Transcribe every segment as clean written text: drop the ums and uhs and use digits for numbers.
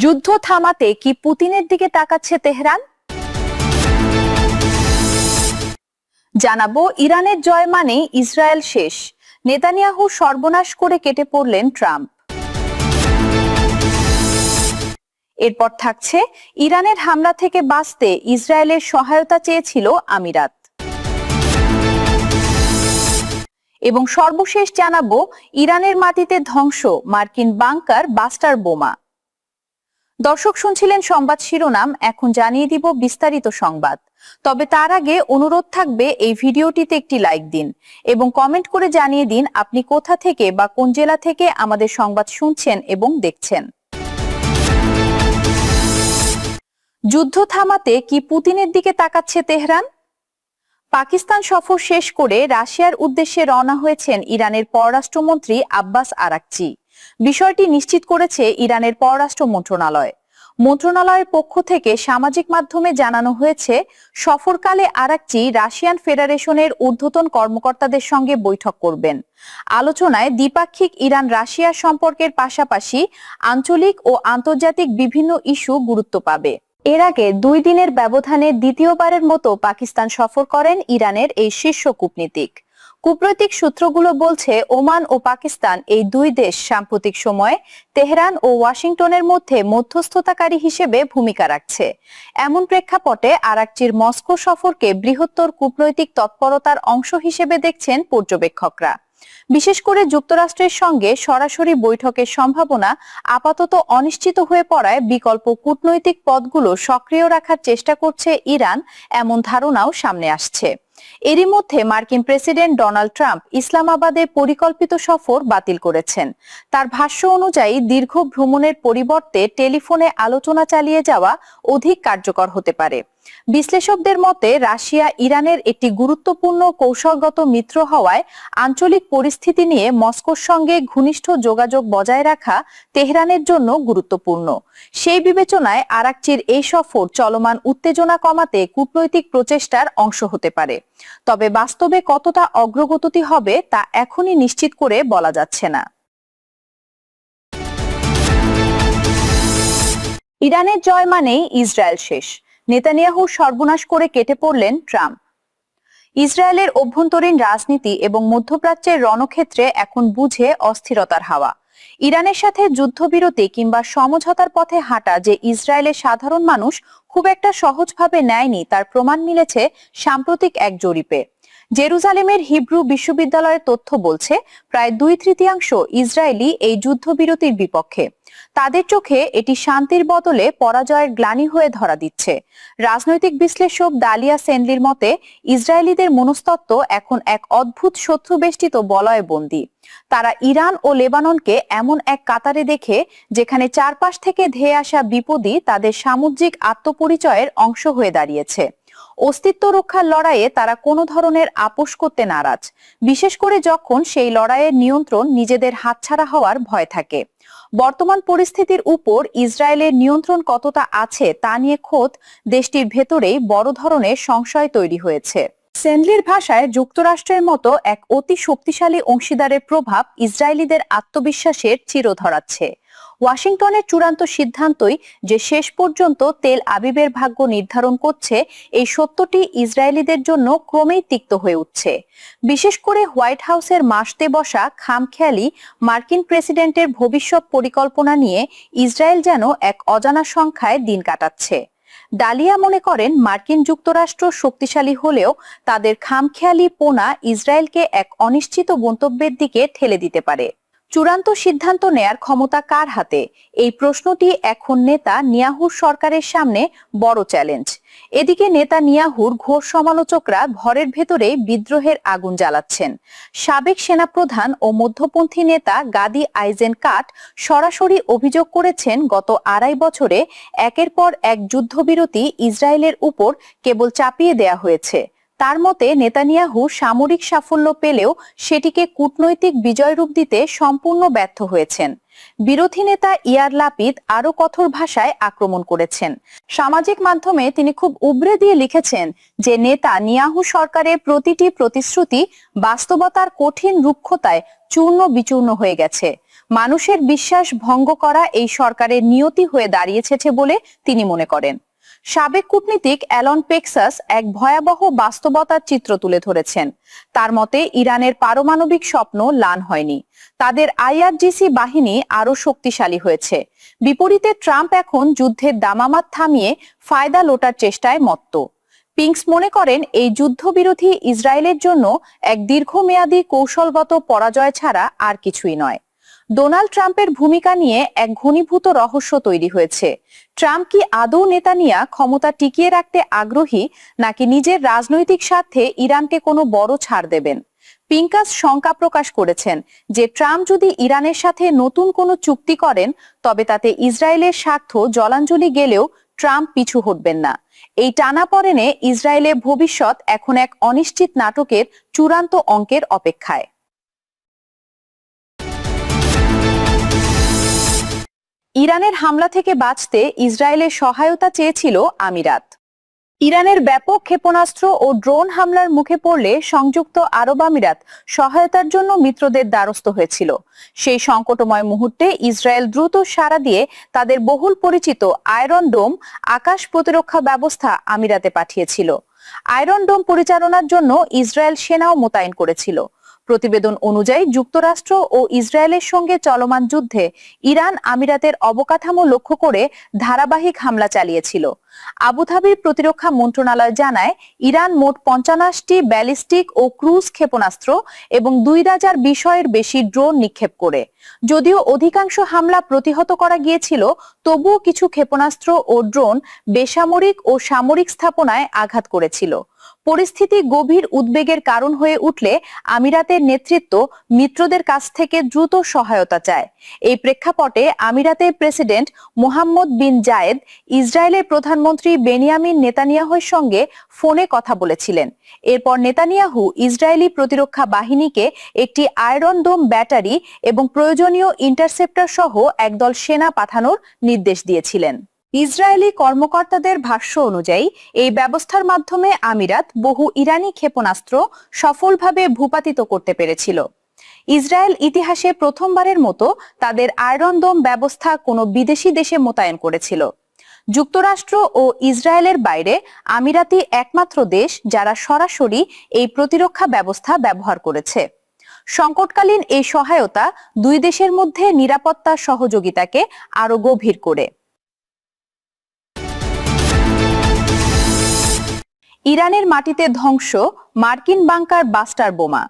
যুদ্ধ থামাতে কি পুতিনের দিকে তাকাচ্ছে তেহরান? জানাবো ইরানের জয় মানে ইসরায়েল শেষ, নেতানিয়াহু সর্বনাশ করে কেটে পড়লেন ট্রাম্প। এরপর থাকছে ইরানের হামলা থেকে বাঁচতে ইসরায়েলের সহায়তা চেয়েছিল আমিরাত। এবং সর্বশেষ জানাবো ইরানের মাটিতে ধ্বংস মার্কিন বাংকার বাস্টার বোমা। দর্শক শুনছিলেন সংবাদ শিরোনাম, এখন জানিয়ে দিব বিস্তারিত সংবাদ। তবে তার আগে অনুরোধ থাকবে এই ভিডিওটিতে একটি লাইক দিন এবং কমেন্ট করে জানিয়ে দিন আপনি কোথা থেকে বা কোন জেলা থেকে আমাদের সংবাদ শুনছেন এবং দেখছেন। যুদ্ধ থামাতে কি পুতিনের দিকে তাকাচ্ছে তেহরান? পাকিস্তান সফর শেষ করে রাশিয়ার উদ্দেশ্যে রওনা হয়েছেন ইরানের পররাষ্ট্রমন্ত্রী আব্বাস আরাকচি। বিষয়টি নিশ্চিত করেছে ইরানের পররাষ্ট্র মন্ত্রণালয়। মন্ত্রণালয়ের পক্ষ থেকে সামাজিক মাধ্যমে জানানো হয়েছে, সফরকালে আরাকচি রাশিয়ান ফেডারেশনের ঊর্ধ্বতন কর্মকর্তাদের সঙ্গে বৈঠক করবেন। আলোচনায় দ্বিপাক্ষিক ইরান রাশিয়া সম্পর্কের পাশাপাশি আঞ্চলিক ও আন্তর্জাতিক বিভিন্ন ইস্যু গুরুত্ব পাবে। এর আগে 2 দিনের ব্যবধানে দ্বিতীয়বারের মতো পাকিস্তান সফর করেন ইরানের এই শীর্ষ কূটনীতিক। কূটনৈতিক সূত্রগুলো বলছে, ওমান ও পাকিস্তান এই 2 দেশ সাম্প্রতিক সময়ে তেহরান ও ওয়াশিংটনের মধ্যে মধ্যস্থতাকারী হিসেবে ভূমিকা রাখছে। এমন প্রেক্ষাপটে আরাকচির মস্কো সফরকে বৃহত্তর কূটনৈতিক তৎপরতার অংশ হিসেবে দেখছেন পর্যবেক্ষকরা। বিশেষ করে যুক্তরাষ্ট্রের সঙ্গে সরাসরি বৈঠকের সম্ভাবনা আপাতত অনিশ্চিত হয়ে পড়ায় বিকল্প কূটনৈতিক পথগুলো সক্রিয় রাখার চেষ্টা করছে ইরান, এমন ধারণাও সামনে আসছে। এরই মধ্যে মার্কিন প্রেসিডেন্ট ডোনাল্ড ট্রাম্প ইসলামাবাদে পরিকল্পিত সফর বাতিল করেছেন। তার ভাষ্য অনুযায়ী দীর্ঘ ভ্রমণের পরিবর্তে টেলিফোনে আলোচনা চালিয়ে যাওয়া অধিক কার্যকর হতে পারে। বিশ্লেষকদের মতে, রাশিয়া ইরানের একটি গুরুত্বপূর্ণ কৌশলগত মিত্র হওয়ায় আঞ্চলিক পরিস্থিতি নিয়ে মস্কোর সঙ্গে ঘনিষ্ঠ যোগাযোগ বজায় রাখা তেহরানের জন্য গুরুত্বপূর্ণ। সেই বিবেচনায় আরাকচির এই সফর চলমান উত্তেজনা কমাতে কূটনৈতিক প্রচেষ্টার অংশ হতে পারে। তবে বাস্তবে কতটা অগ্রগতি হবে তা এখনই নিশ্চিত করে বলা যাচ্ছে না। ইরানের জয় মানেই ইসরায়েল শেষ, নেতানিয়াহু সর্বনাশ করে কেটে পড়লেন ট্রাম্প। ইসরায়েলের অভ্যন্তরীণ রাজনীতি এবং মধ্যপ্রাচ্যের রণক্ষেত্রে এখন বুঝে অস্থিরতার হাওয়া। ইরানের সাথে যুদ্ধবিরতি কিংবা সমঝোতার পথে হাঁটা যে ইসরায়েলের সাধারণ মানুষ খুব একটা সহজভাবে নেয়নি, তার প্রমাণ মিলেছে সাম্প্রতিক এক জরিপে। জেরুজালেমের হিব্রু বিশ্ববিদ্যালয়ের তথ্য বলছে, প্রায় 2/3 ইসরায়েলি এই যুদ্ধবিরতির বিপক্ষে। তাদের চোখে এটি শান্তির বদলে পরাজয়ের গ্লানি হয়ে ধরা দিচ্ছে। রাজনৈতিক বিশ্লেষক ডালিয়া সেনলির মতে, ইসরায়েলিদের মনস্তত্ত্ব এখন এক অদ্ভুত শত্রুবেষ্টিত বলয়ে বন্দী। তারা ইরান ও লেবাননকে এমন এক কাতারে দেখে, যেখানে চারপাশ থেকে ধেয়ে আসা বিপদই তাদের সামুদ্রিক আত্মপরিচয়ের অংশ হয়ে দাঁড়িয়েছে। অস্তিত্ব রক্ষার লড়াইয়ে তারা কোনো ধরনের আপোষ করতে নারাজ, বিশেষ করে যখন সেই লড়াইয়ের নিয়ন্ত্রণ নিজেদের হাতছাড়া হওয়ার ভয় থাকে। বর্তমান পরিস্থিতির উপর ইসরায়েলের নিয়ন্ত্রণ কতটা আছে তা নিয়ে খোদ দেশটির ভেতরেই বড় ধরনের সংশয় তৈরি হয়েছে। সেনলির ভাষায়, যুক্তরাষ্ট্রের মতো এক অতি শক্তিশালী অংশীদারের প্রভাব ইসরায়েলিদের আত্মবিশ্বাসের চির ধরাচ্ছে। ওয়াশিংটনের চূড়ান্ত সিদ্ধান্তই যে শেষ পর্যন্ত তেল আবিবের ভাগ্য নির্ধারণ করছে, এই সত্যটি ইসরায়েলিদের জন্য ক্রমেই তিক্ত হয়ে উঠছে। বিশেষ করে হোয়াইট হাউসের মাসতে বসা খামখেয়ালি মার্কিন প্রেসিডেন্টের ভবিষ্যৎ পরিকল্পনা নিয়ে ইসরায়েল যেন এক অজানা সংখ্যায় দিন কাটাচ্ছে। ডালিয়া মনে করেন, মার্কিন যুক্তরাষ্ট্র শক্তিশালী হলেও তাদের খামখেয়ালি পোনা ইসরায়েলকে এক অনিশ্চিত গন্তব্যের দিকে ঠেলে দিতে পারে। চূড়ান্ত সিদ্ধান্ত নেয়ার ক্ষমতা কার হাতে? এই প্রশ্নটি এখন নেতানিয়াহুর সরকারের সামনে বড় চ্যালেঞ্জ। এদিকে নেতানিয়াহুর ঘোর সমালোচকরা ঘরের ভেতরেই বিদ্রোহের আগুন জ্বালাচ্ছেন। সাবেক সেনাপ্রধান ও মধ্যপন্থী নেতা গাদি আইজেনকাট সরাসরি অভিযোগ করেছেন, গত 2.5 বছরে একের পর এক যুদ্ধবিরতি ইসরায়েলের উপর কেবল চাপিয়ে দেয়া হয়েছে। তার মতে, নেতানিয়াহু সামরিক সাফল্য পেলেও সেটিকে কূটনৈতিক বিজয় রূপ দিতে সম্পূর্ণ ব্যর্থ হয়েছেন। বিরোধী নেতা ইয়ার লাপিদ আরো কঠোর ভাষায় আক্রমণ করেছেন। সামাজিক মাধ্যমে তিনি খুব উবরে দিয়ে লিখেছেন যে নেতানিয়াহু সরকারের প্রতিটি প্রতিশ্রুতি বাস্তবতার কঠিন রুক্ষতায় চূর্ণ বিচূর্ণ হয়ে গেছে। মানুষের বিশ্বাস ভঙ্গ করা এই সরকারের নিয়তি হয়ে দাঁড়িয়েছে বলে তিনি মনে করেন। সাবেক কূটনীতিক অ্যালন পেক্সাস এক ভয়াবহ বাস্তবতার চিত্র তুলে ধরেছেন। তার মতে ইরানের পারমাণবিক স্বপ্ন ম্লান হয়নি, তাদের আইআরজিসি বাহিনী আরো শক্তিশালী হয়েছে। বিপরীতে ট্রাম্প এখন যুদ্ধের দামামাত থামিয়ে ফায়দা লোটার চেষ্টায় মত্ত। পিংস মনে করেন এই যুদ্ধবিরোধী ইসরায়েলের জন্য এক দীর্ঘমেয়াদী কৌশলগত পরাজয় ছাড়া আর কিছুই নয়। ডোনাল্ড ট্রাম্পের ভূমিকা নিয়ে এক ঘনীভূত রহস্য তৈরি হয়েছে। ট্রাম্প কি আদৌ নেতানিয়া ক্ষমতা টিকিয়ে রাখতে আগ্রহী, নাকি নিজের রাজনৈতিক স্বার্থে ইরানকে কোনো বড় ছাড় দেবেন? পিঙ্কাস শঙ্কা প্রকাশ করেছেন যে ট্রাম্প যদি ইরানের সাথে নতুন কোনো চুক্তি করেন তবে তাতে ইসরায়েলের স্বার্থ জলাঞ্জলি গেলেও ট্রাম্প পিছু হটবেন না। এই টানাপড়েনে ইসরায়েলের ভবিষ্যৎ এখন এক অনিশ্চিত নাটকের চূড়ান্ত অঙ্কের অপেক্ষায়। ইরানের হামলা থেকে বাঁচতে ইসরায়েলের সহায়তা চেয়েছিল আমিরাত। ইরানের ব্যাপক ক্ষেপণাস্ত্র ও ড্রোন হামলার মুখে পড়লে সংযুক্ত আরব আমিরাত সহায়তার জন্য মিত্রদের দ্বারস্থ হয়েছিল। সেই সংকটময় মুহূর্তে ইসরায়েল দ্রুত সাড়া দিয়ে তাদের বহুল পরিচিত আয়রন ডোম আকাশ প্রতিরক্ষা ব্যবস্থা আমিরাতে পাঠিয়েছিল। আয়রন ডোম পরিচালনার জন্য ইসরায়েল সেনাও মোতায়েন করেছিল। প্রতিবেদন অনুযায়ী যুক্তরাষ্ট্র ও ইসরায়েলের সঙ্গে চলমান যুদ্ধে ইরান আমিরাতের অবকাঠামো লক্ষ্য করে ধারাবাহিক হামলা চালিয়েছিল। আবুধাবির প্রতিরক্ষা মন্ত্রণালয় জানায়, ইরান মোট ৫৫টি ব্যালিস্টিক ও ক্রুজ ক্ষেপণাস্ত্র এবং ২০০০ বিষয়ের বেশি ড্রোন নিক্ষেপ করে। যদিও অধিকাংশ হামলা প্রতিহত করা গিয়েছিল, তবুও কিছু ক্ষেপণাস্ত্র ও ড্রোন বেসামরিক ও সামরিক স্থাপনায় আঘাত করেছিল। পরিস্থিতি গভীর উদ্বেগের কারণ হয়ে উঠলে আমিরাতের নেতৃত্ব মিত্রদের কাছ থেকে দ্রুত সহায়তা চায়। এই প্রেক্ষাপটে আমিরাতের প্রেসিডেন্ট মোহাম্মদ বিন জায়েদ ইসরায়েলের প্রধানমন্ত্রী বেনিয়ামিন নেতানিয়াহুর সঙ্গে ফোনে কথা বলেছিলেন। এরপর নেতানিয়াহু ইসরায়েলি প্রতিরক্ষা বাহিনীকে একটি আয়রন ডোম ব্যাটারি এবং প্রয়োজনীয় ইন্টারসেপ্টর সহ একদল সেনা পাঠানোর নির্দেশ দিয়েছিলেন। ইসরায়েলি কর্মকর্তাদের ভাষ্য অনুযায়ী এই ব্যবস্থার মাধ্যমে আমিরাত বহু ইরানি ক্ষেপণাস্ত্র সফলভাবে ভূপাতিত করতে পেরেছিল। ইসরায়েল ইতিহাসে প্রথমবারের মতো তাদের আয়রন ডোম ব্যবস্থা কোনো বিদেশি দেশে মোতায়েন করেছিল। যুক্তরাষ্ট্র ও ইসরায়েলের বাইরে আমিরাতই একমাত্র দেশ যারা সরাসরি এই প্রতিরক্ষা ব্যবস্থা ব্যবহার করেছে। সংকটকালীন এই সহায়তা দুই দেশের মধ্যে নিরাপত্তা সহযোগিতাকে আরো গভীর করে। ইরানের মাটিতে ধ্বংস মার্কিন বাংকার বাস্টার বোমা।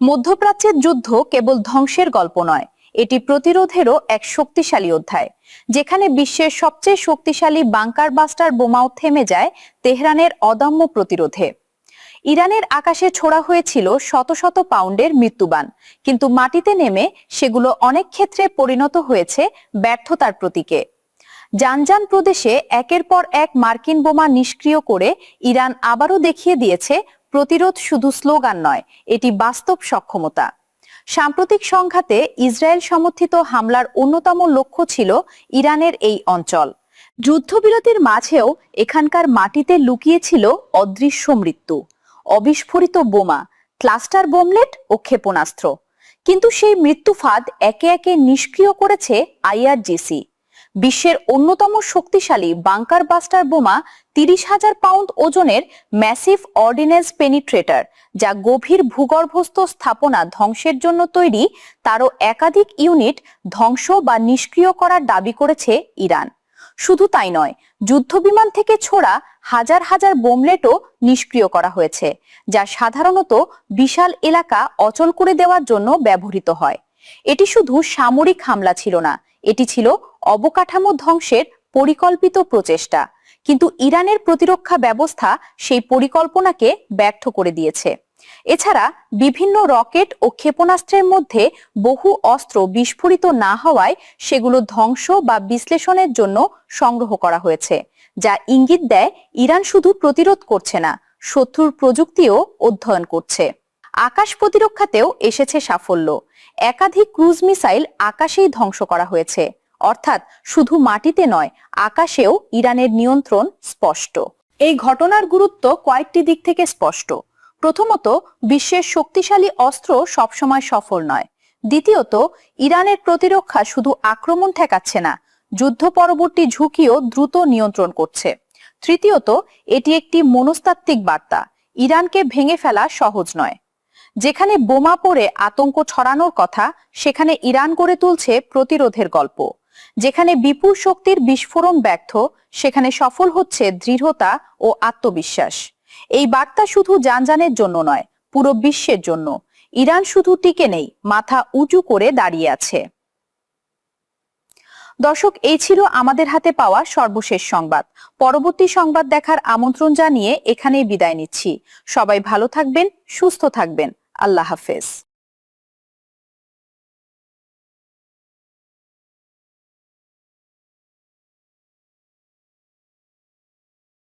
মধ্যপ্রাচ্যের যুদ্ধ কেবল ধ্বংসের গল্প নয়, এটি প্রতিরোধেরও এক শক্তিশালী অধ্যায়। যেখানে বিশ্বের সবচেয়ে শক্তিশালী বাংকার বাস্টার বোমাও থেমে যায় তেহরানের অদম্য প্রতিরোধে। ইরানের আকাশে ছোড়া হয়েছিল শত শত পাউন্ডের মৃত্যুবাণ, কিন্তু মাটিতে নেমে সেগুলো অনেক ক্ষেত্রে পরিণত হয়েছে ব্যর্থতার প্রতীকে। জানজান প্রদেশে একের পর এক মার্কিন বোমা নিষ্ক্রিয় করে ইরান আবারও দেখিয়ে দিয়েছে প্রতিরোধ শুধু স্লোগান নয়, এটি বাস্তব সক্ষমতা। সাম্প্রতিক সংঘাতে ইসরায়েল সমর্থিত হামলার অন্যতম লক্ষ্য ছিল ইরানের এই অঞ্চল। যুদ্ধবিরতির মাঝেও এখানকার মাটিতে লুকিয়েছিল অদৃশ্য মৃত্যু, অবিস্ফোরিত বোমা, ক্লাস্টার বোমলেট ও ক্ষেপণাস্ত্র। কিন্তু সেই মৃত্যু ফাঁদ একে একে নিষ্ক্রিয় করেছে আইআরজিসি। বিশ্বের অন্যতম শক্তিশালী বাংকার বাস্টার বোমা ৩০,০০০ পাউন্ড ওজনের ম্যাসিভ অর্ডিন্যান্স পেনিট্রেটর, যা গভীর ভূগর্ভস্থ স্থাপনা ধ্বংসের জন্য তৈরি, তারও একাধিক ইউনিট ধ্বংস বা নিষ্ক্রিয় করার দাবি করেছে ইরান। শুধু তাই নয়, যুদ্ধবিমান থেকে ছোড়া হাজার হাজার বোমলেটও নিষ্ক্রিয় করা হয়েছে, যা সাধারণত বিশাল এলাকা অচল করে দেওয়ার জন্য ব্যবহৃত হয়। এটি শুধু সামরিক হামলা ছিল না, এটি ছিল অবকাঠামো ধ্বংসের পরিকল্পিত প্রচেষ্টা। কিন্তু ইরানের প্রতিরক্ষা ব্যবস্থা সেই পরিকল্পনাকে ব্যর্থ করে দিয়েছে। এছাড়া বিভিন্ন রকেট ও ক্ষেপণাস্ত্রের মধ্যে বহু অস্ত্র বিস্ফোরিত না হওয়ায় সেগুলো ধ্বংস বা বিশ্লেষণের জন্য সংগ্রহ করা হয়েছে, যা ইঙ্গিত দেয় ইরান শুধু প্রতিরোধ করছে না, শত্রুর প্রযুক্তিও অধ্যয়ন করছে। আকাশ প্রতিরক্ষাতেও এসেছে সাফল্য। একাধিক ক্রুজ মিসাইল আকাশেই ধ্বংস করা হয়েছে, অর্থাৎ শুধু মাটিতে নয়, আকাশেও ইরানের নিয়ন্ত্রণ স্পষ্ট। এই ঘটনার গুরুত্ব কয়েকটি দিক থেকে স্পষ্ট। প্রথমত, বিশ্বের শক্তিশালী অস্ত্র সবসময় সফল নয়। দ্বিতীয়ত, ইরানের প্রতিরক্ষা শুধু আক্রমণ ঠেকাচ্ছে না, যুদ্ধ পরবর্তী ঝুঁকিও দ্রুত নিয়ন্ত্রণ করছে। তৃতীয়ত, এটি একটি মনস্তাত্ত্বিক বার্তা, ইরানকে ভেঙে ফেলা সহজ নয়। যেখানে বোমা পড়ে আতঙ্ক ছড়ানোর কথা, সেখানে ইরান গড়ে তুলছে প্রতিরোধের গল্প। যেখানে বিপুল শক্তির বিস্ফোরণ ব্যর্থ, সেখানে সফল হচ্ছে দৃঢ়তা ও আত্মবিশ্বাস। এই বার্তা শুধু জানজানের জন্য নয়, পুরো বিশ্বের জন্য। ইরান শুধু টিকে নেই, মাথা উঁচু করে দাঁড়িয়ে আছে। দর্শক, এই ছিল আমাদের হাতে পাওয়া সর্বশেষ সংবাদ। পরবর্তী সংবাদ দেখার আমন্ত্রণ জানিয়ে এখানেই বিদায় নিচ্ছি। সবাই ভালো থাকবেন, সুস্থ থাকবেন। আল্লাহ হাফেজ।